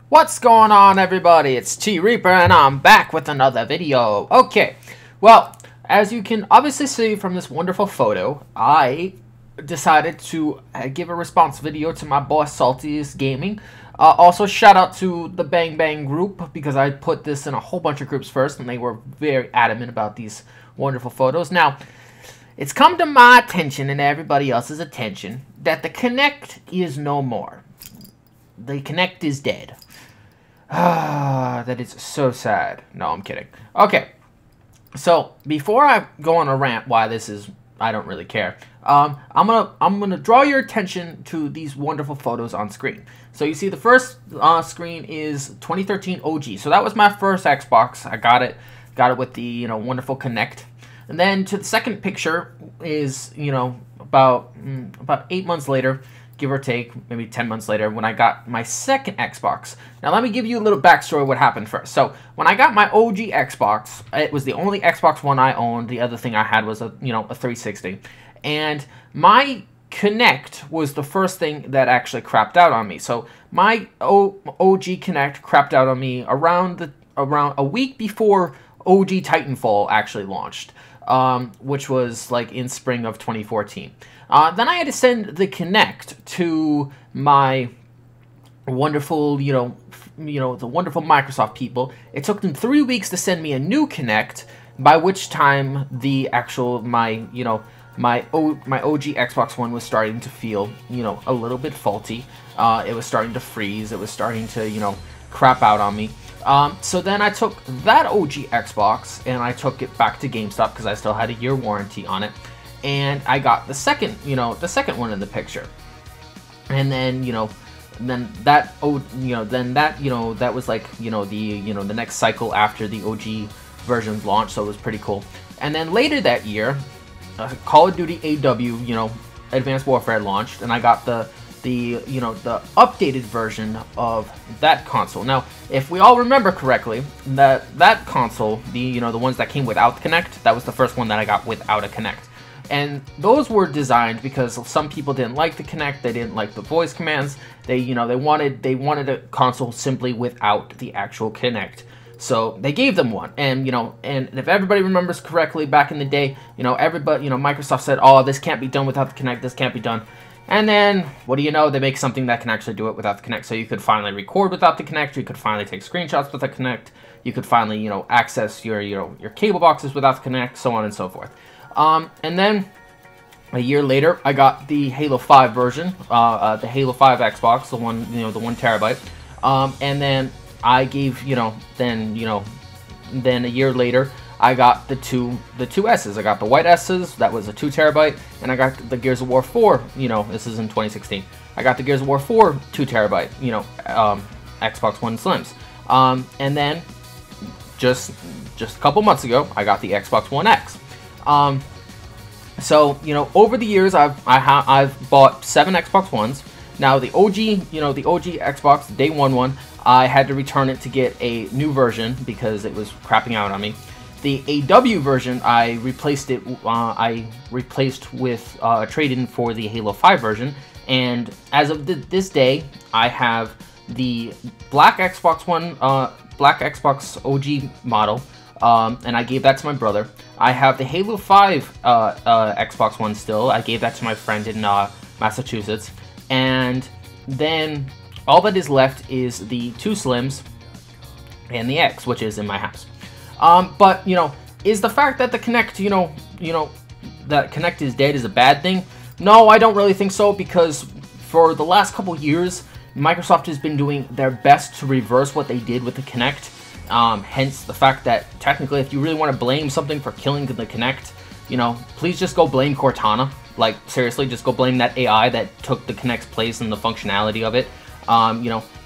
What's going on, everybody? It's T Reaper and I'm back with another video. Okay, well, as you can obviously see from this wonderful photo, I decided to give a response video to my boy Salty's Gaming. Also, shout out to the Bang Bang group, because I put this in a whole bunch of groups first and they were very adamant about these wonderful photos. Now, it's come to my attention and everybody else's attention that the Kinect is no more. The Kinect is dead. Ah, that is so sad. No, I'm kidding. Okay, so before I go on a rant why this is, I don't really care. I'm gonna draw your attention to these wonderful photos on screen. So you see the first screen is 2013 OG. So that was my first Xbox. I got it with the wonderful Kinect. And then to the second picture is about 8 months later, give or take, maybe 10 months later, when I got my second Xbox. Now, let me give you a little backstory of what happened first. So, when I got my OG Xbox, it was the only Xbox One I owned. The other thing I had was a 360. And my Kinect was the first thing that actually crapped out on me. So, my OG Kinect crapped out on me around a week before OG Titanfall actually launched. Which was like in spring of 2014. Then I had to send the Kinect to my wonderful, the wonderful Microsoft people. It took them 3 weeks to send me a new Kinect, by which time the actual my OG Xbox One was starting to feel a little bit faulty. It was starting to freeze. It was starting to crap out on me. So then I took that OG Xbox and I took it back to GameStop because I still had a year warranty on it, and I got the second one in the picture. And then that was like the next cycle after the OG version's launch, so it was pretty cool. And then later that year, Call of Duty AW, Advanced Warfare launched, and I got the updated version of that console. Now, if we all remember correctly, that console, the ones that came without the Kinect, that was the first one that I got without a Kinect. And those were designed because some people didn't like the Kinect, they didn't like the voice commands. They wanted a console simply without the actual Kinect. So they gave them one, and and if everybody remembers correctly, back in the day, everybody, Microsoft said, "Oh, this can't be done without the Kinect. This can't be done." And then, what do you know, they make something that can actually do it without the Kinect. So you could finally record without the Kinect, you could finally take screenshots with the Kinect, you could finally, access your cable boxes without the Kinect, so on and so forth. And then, a year later, I got the Halo 5 version, the Halo 5 Xbox, the one, the 1 terabyte. And then I gave, then a year later, I got the two S's. I got the white S's, that was a 2 terabyte, and I got the Gears of War 4, this is in 2016. I got the Gears of War 4 2 terabyte, Xbox One Slims. And then, just a couple months ago, I got the Xbox One X. So, over the years, I've bought 7 Xbox Ones. Now, the OG, the OG Xbox, the day one, I had to return it to get a new version because it was crapping out on me. The AW version, I replaced it. I replaced with a trade-in for the Halo 5 version, and as of this day, I have the black Xbox One, black Xbox OG model, and I gave that to my brother. I have the Halo 5 Xbox One still. I gave that to my friend in Massachusetts, and then all that is left is the 2 Slims and the X, which is in my house. But, is the fact that the Kinect, that Kinect is dead is a bad thing? No, I don't really think so, because for the last couple years, Microsoft has been doing their best to reverse what they did with the Kinect. Hence the fact that technically, if you really want to blame something for killing the Kinect, please just go blame Cortana. Like, seriously, just go blame that AI that took the Kinect's place and the functionality of it.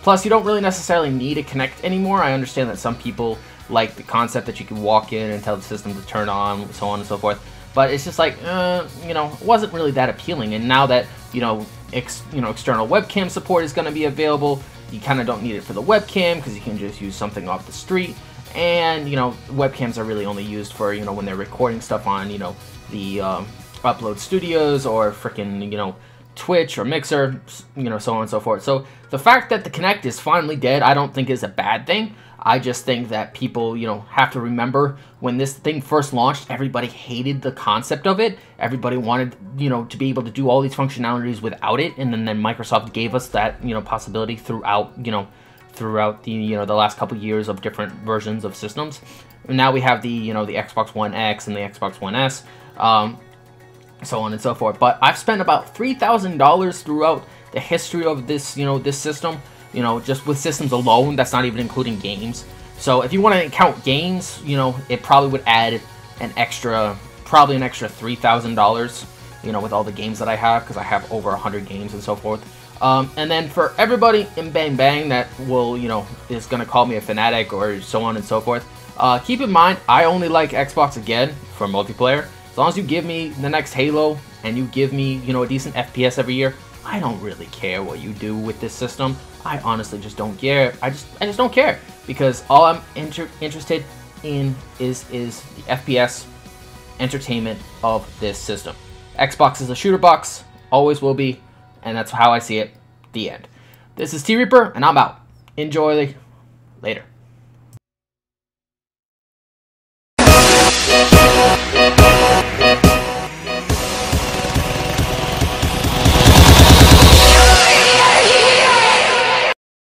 Plus, you don't really necessarily need a Kinect anymore. I understand that some people like the concept that you can walk in and tell the system to turn on, so on and so forth. But it's just like, it wasn't really that appealing. And now that, external webcam support is going to be available, you kind of don't need it for the webcam because you can just use something off the street. And, webcams are really only used for, when they're recording stuff on, the Upload Studios or frickin', Twitch or Mixer, so on and so forth. So the fact that the Kinect is finally dead, I don't think is a bad thing. I just think that people, have to remember when this thing first launched, everybody hated the concept of it. Everybody wanted, to be able to do all these functionalities without it. And then Microsoft gave us that, possibility throughout the last couple years of different versions of systems. And now we have the, the Xbox One X and the Xbox One S, so on and so forth. But I've spent about $3,000 throughout the history of this, this system. Just with systems alone, that's not even including games. So if you want to count games, it probably would add an extra $3,000, with all the games that I have, because I have over 100 games and so forth. And then for everybody in Bang Bang that will, is going to call me a fanatic or so on and so forth, keep in mind, I only like Xbox again for multiplayer. As long as you give me the next Halo and you give me, a decent FPS every year, I don't really care what you do with this system. I honestly just don't care. I just don't care, because all I'm interested in is the FPS entertainment of this system. Xbox is a shooter box, always will be, and that's how I see it. The end. This is T Reaper, and I'm out. Enjoy. Later.